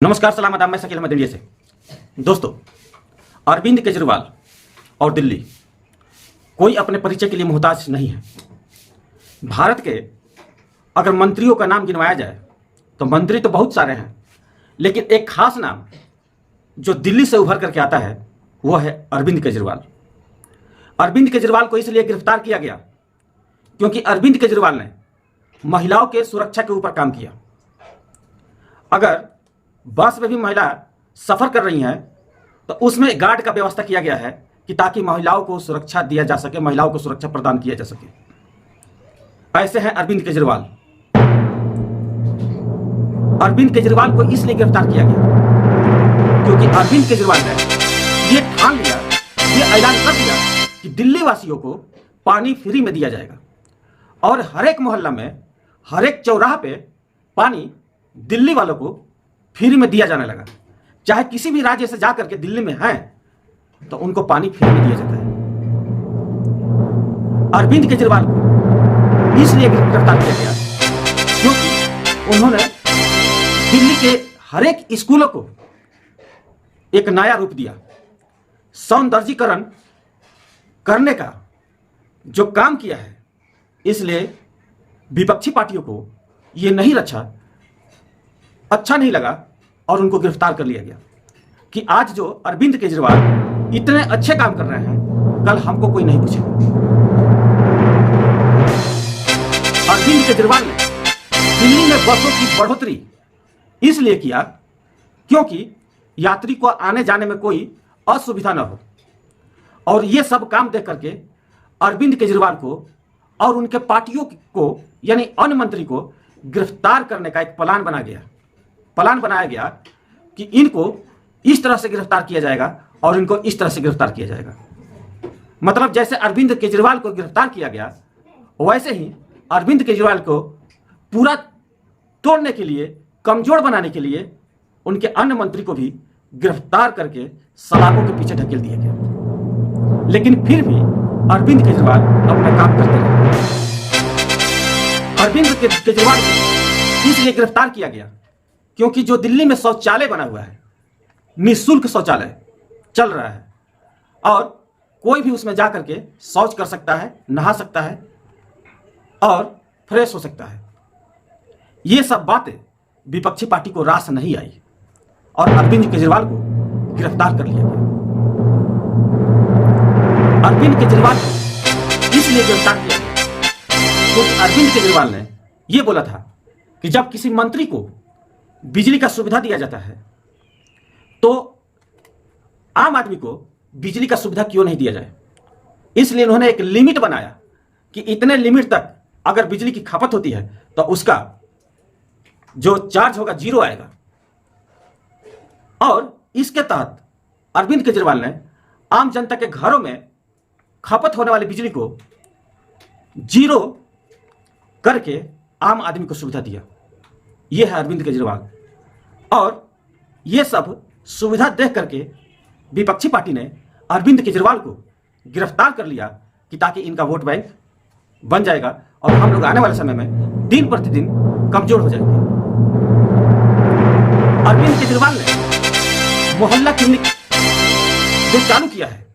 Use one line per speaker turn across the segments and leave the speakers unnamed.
नमस्कार, सलामत, मैं शकील अहमद इंडिया से। दोस्तों, अरविंद केजरीवाल और दिल्ली कोई अपने परिचय के लिए मोहताज नहीं है। भारत के अगर मंत्रियों का नाम गिनवाया जाए तो मंत्री तो बहुत सारे हैं, लेकिन एक खास नाम जो दिल्ली से उभर करके आता है वो है अरविंद केजरीवाल। अरविंद केजरीवाल को इसलिए गिरफ्तार किया गया क्योंकि अरविंद केजरीवाल ने महिलाओं के सुरक्षा के ऊपर काम किया। अगर बस में भी महिला सफर कर रही हैं तो उसमें गार्ड का व्यवस्था किया गया है कि ताकि महिलाओं को सुरक्षा दिया जा सके, महिलाओं को सुरक्षा प्रदान किया जा सके। ऐसे हैं अरविंद केजरीवाल। अरविंद केजरीवाल को इसलिए गिरफ्तार किया गया क्योंकि अरविंद केजरीवाल ने ये ठान लिया, ये ऐलान कर दिया कि दिल्ली वासियों को पानी फ्री में दिया जाएगा और हर एक मोहल्ला में, हर एक चौराहा पे पानी दिल्ली वालों को फ्री में दिया जाने लगा। चाहे किसी भी राज्य से जाकर के दिल्ली में हैं तो उनको पानी फ्री में दिया जाता है। अरविंद केजरीवाल को इसलिए गिरफ्तार किया गया क्योंकि उन्होंने दिल्ली के हर एक स्कूलों को एक नया रूप दिया। सौंदर्यीकरण करने का जो काम किया है, इसलिए विपक्षी पार्टियों को यह नहीं अच्छा नहीं लगा और उनको गिरफ्तार कर लिया गया कि आज जो अरविंद केजरीवाल इतने अच्छे काम कर रहे हैं, कल हमको कोई नहीं पूछेगा। अरविंद केजरीवाल ने दिल्ली में बसों की बढ़ोतरी इसलिए किया क्योंकि यात्री को आने जाने में कोई असुविधा न हो, और ये सब काम देख करके अरविंद केजरीवाल को और उनके पार्टियों को यानी अन्य मंत्री को गिरफ्तार करने का एक प्लान बनाया गया कि इनको इस तरह से गिरफ्तार किया जाएगा और इनको इस तरह से गिरफ्तार किया जाएगा। मतलब जैसे अरविंद केजरीवाल को गिरफ्तार किया गया, वैसे ही अरविंद केजरीवाल को पूरा तोड़ने के लिए, कमजोर बनाने के लिए उनके अन्य मंत्री को भी गिरफ्तार करके सलाखों के पीछे ढकेल दिया गया। लेकिन फिर भी अरविंद केजरीवाल अपना काम करते रहे। अरविंद केजरीवाल को इसलिए गिरफ्तार किया गया क्योंकि जो दिल्ली में शौचालय बना हुआ है, निःशुल्क शौचालय चल रहा है और कोई भी उसमें जाकर के शौच कर सकता है, नहा सकता है और फ्रेश हो सकता है। ये सब बातें विपक्षी पार्टी को रास नहीं आई और अरविंद केजरीवाल को गिरफ्तार कर लिया गया। अरविंद केजरीवाल को इसलिए गिरफ्तार किया गया क्योंकि अरविंद केजरीवाल ने यह बोला था कि जब किसी मंत्री को बिजली का सुविधा दिया जाता है तो आम आदमी को बिजली का सुविधा क्यों नहीं दिया जाए। इसलिए उन्होंने एक लिमिट बनाया कि इतने लिमिट तक अगर बिजली की खपत होती है तो उसका जो चार्ज होगा 0 आएगा। और इसके तहत अरविंद केजरीवाल ने आम जनता के घरों में खपत होने वाली बिजली को 0 करके आम आदमी को सुविधा दिया। यह है अरविंद केजरीवाल। और यह सब सुविधा देख करके विपक्षी पार्टी ने अरविंद केजरीवाल को गिरफ्तार कर लिया कि ताकि इनका वोट बैंक बन जाएगा और हम लोग आने वाले समय में दिन प्रतिदिन कमजोर हो जाएंगे। अरविंद केजरीवाल ने मोहल्ला क्लिनिक जो चालू किया है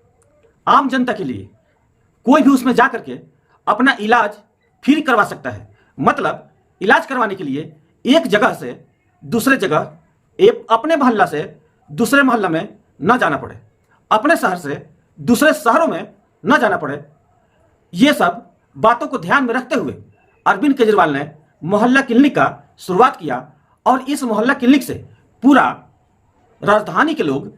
आम जनता के लिए, कोई भी उसमें जाकर के अपना इलाज फ्री करवा सकता है। मतलब इलाज करवाने के लिए एक जगह से दूसरे जगह, अपने मोहल्ला से दूसरे मोहल्ला में न जाना पड़े, अपने शहर से दूसरे शहरों में न जाना पड़े। ये सब बातों को ध्यान में रखते हुए अरविंद केजरीवाल ने मोहल्ला क्लिनिक का शुरुआत किया और इस मोहल्ला क्लिनिक से पूरा राजधानी के लोग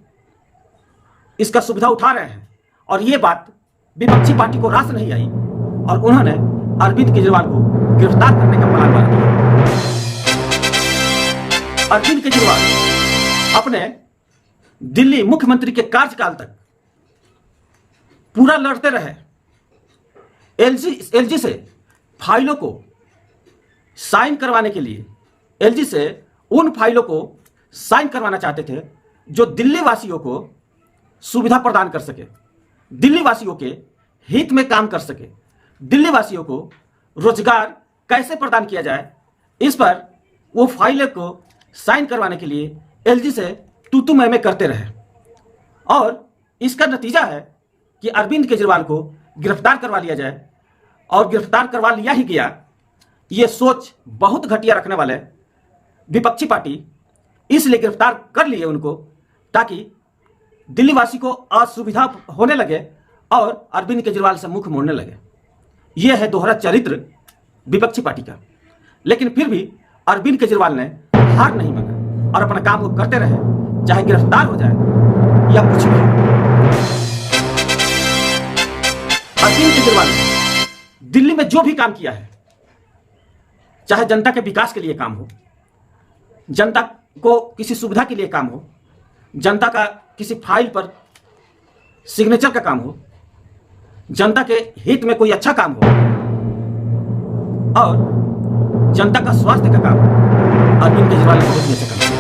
इसका सुविधा उठा रहे हैं। और ये बात विपक्षी पार्टी को रास नहीं आई और उन्होंने अरविंद केजरीवाल को गिरफ्तार करने का प्लान बना दिया। अरविंद केजरीवाल अपने दिल्ली मुख्यमंत्री के कार्यकाल तक पूरा लड़ते रहे। एलजी से फाइलों को साइन करवाने के लिए, एलजी से उन फाइलों को साइन करवाना चाहते थे जो दिल्ली वासियों को सुविधा प्रदान कर सके, दिल्ली वासियों के हित में काम कर सके, दिल्ली वासियों को रोजगार कैसे प्रदान किया जाए, इस पर वो फाइलें को साइन करवाने के लिए एलजी से तू मैं करते रहे और इसका नतीजा है कि अरविंद केजरीवाल को गिरफ्तार करवा लिया जाए और गिरफ्तार करवा लिया ही गया। ये सोच बहुत घटिया रखने वाले विपक्षी पार्टी इसलिए गिरफ्तार कर लिए उनको ताकि दिल्ली वासी को असुविधा होने लगे और अरविंद केजरीवाल से मुख मोड़ने लगे। यह है दोहरा चरित्र विपक्षी पार्टी का। लेकिन फिर भी अरविंद केजरीवाल ने हार नहीं माना और अपना काम वो करते रहे, चाहे गिरफ्तार हो जाए या कुछ भी। अरविंद केजरीवाल ने दिल्ली में जो भी काम किया है, चाहे जनता के विकास के लिए काम हो, जनता को किसी सुविधा के लिए काम हो, जनता का किसी फाइल पर सिग्नेचर का काम हो, जनता के हित में कोई अच्छा काम हो और जनता का स्वास्थ्य का काम, अरविंद केजरीवाल ने बहुत ही अच्छा काम किया।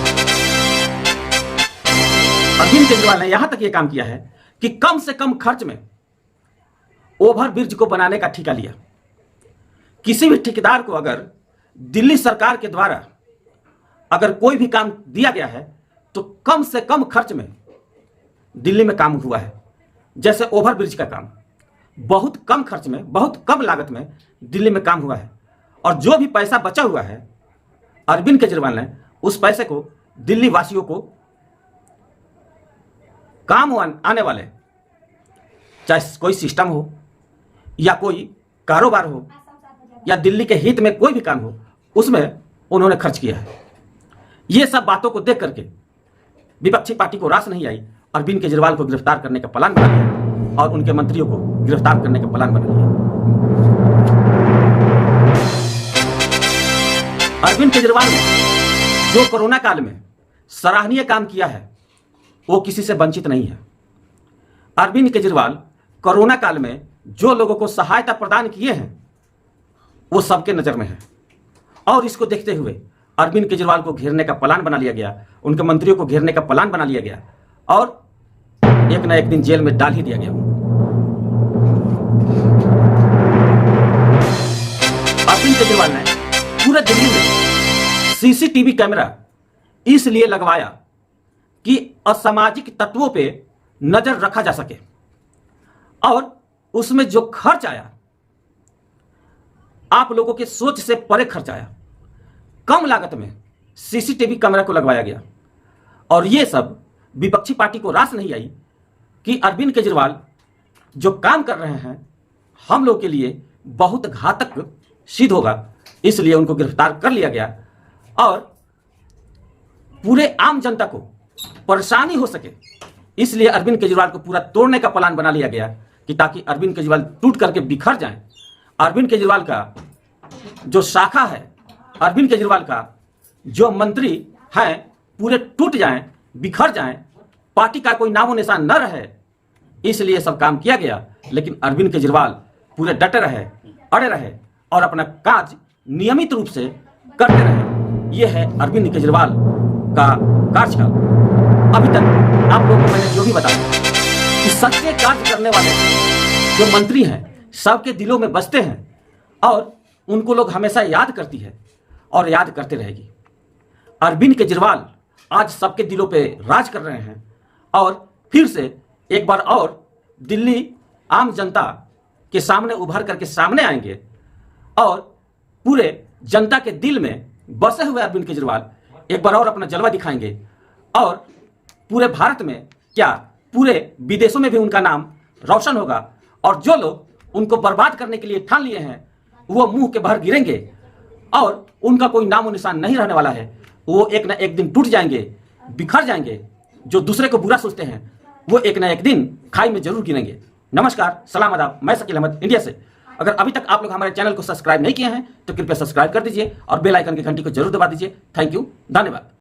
अरविंद केजरीवाल ने यहां तक यह काम किया है कि कम से कम खर्च में ओवर ब्रिज को बनाने का ठेका लिया। किसी भी ठेकेदार को अगर दिल्ली सरकार के द्वारा अगर कोई भी काम दिया गया है तो कम से कम खर्च में दिल्ली में काम हुआ है। जैसे ओवर ब्रिज का काम बहुत कम खर्च में, बहुत कम लागत में दिल्ली में काम हुआ है और जो भी पैसा बचा हुआ है अरविंद केजरीवाल ने उस पैसे को दिल्ली वासियों को काम आने वाले, चाहे कोई सिस्टम हो या कोई कारोबार हो या दिल्ली के हित में कोई भी काम हो, उसमें उन्होंने खर्च किया है। ये सब बातों को देख करके विपक्षी पार्टी को रास नहीं आई, अरविंद केजरीवाल को गिरफ्तार करने का प्लान बना लिया और उनके मंत्रियों को गिरफ्तार करने का प्लान बना लिया। अरविंद केजरीवाल ने जो कोरोना काल में सराहनीय काम किया है वो किसी से वंचित नहीं है। अरविंद केजरीवाल कोरोना काल में जो लोगों को सहायता प्रदान किए हैं वो सबके नजर में है और इसको देखते हुए अरविंद केजरीवाल को घेरने का प्लान बना लिया गया, उनके मंत्रियों को घेरने का प्लान बना लिया गया और एक ना एक दिन जेल में डाल ही दिया गया। अरविंद केजरीवाल ने पूरे दिल्ली में सीसीटीवी कैमरा इसलिए लगवाया कि असामाजिक तत्वों पे नजर रखा जा सके और उसमें जो खर्च आया आप लोगों के सोच से परे खर्च आया। कम लागत में सीसीटीवी कैमरा को लगवाया गया और यह सब विपक्षी पार्टी को रास नहीं आई कि अरविंद केजरीवाल जो काम कर रहे हैं हम लोग के लिए बहुत घातक सिद्ध होगा, इसलिए उनको गिरफ्तार कर लिया गया और पूरे आम जनता को परेशानी हो सके इसलिए अरविंद केजरीवाल को पूरा तोड़ने का प्लान बना लिया गया कि ताकि अरविंद केजरीवाल टूट करके बिखर जाएं। अरविंद केजरीवाल का जो शाखा है, अरविंद केजरीवाल का जो मंत्री हैं पूरे टूट जाएं, बिखर जाएं, पार्टी का कोई नामो निशान न रहे, इसलिए सब काम किया गया। लेकिन अरविंद केजरीवाल पूरे डटे रहे, अड़े रहे और अपना काज नियमित रूप से करते रहे। यह है अरविंद केजरीवाल का कार्यकाल। अभी तक आप लोगों को मैंने जो भी बताया कि सच्चे कार्य करने वाले जो मंत्री हैं सबके दिलों में बसते हैं और उनको लोग हमेशा याद करती है और याद करते रहेगी। अरविंद केजरीवाल आज सबके दिलों पे राज कर रहे हैं और फिर से एक बार और दिल्ली आम जनता के सामने उभर करके सामने आएंगे और पूरे जनता के दिल में बसे हुए अरविंद केजरीवाल एक बार और अपना जलवा दिखाएंगे और पूरे भारत में क्या पूरे विदेशों में भी उनका नाम रोशन होगा और जो लोग उनको बर्बाद करने के लिए ठान लिए हैं वो मुंह के बाहर गिरेंगे और उनका कोई नामो निशान नहीं रहने वाला है। वो एक ना एक दिन टूट जाएंगे, बिखर जाएंगे। जो दूसरे को बुरा सोचते हैं वो एक ना एक दिन खाई में जरूर गिरेंगे। नमस्कार, सलाम आदाब, मैं शकील अहमद इंडिया से। अगर अभी तक आप लोग हमारे चैनल को सब्सक्राइब नहीं किए हैं तो कृपया सब्सक्राइब कर दीजिए और बेल आइकन की घंटी को जरूर दबा दीजिए। थैंक यू, धन्यवाद।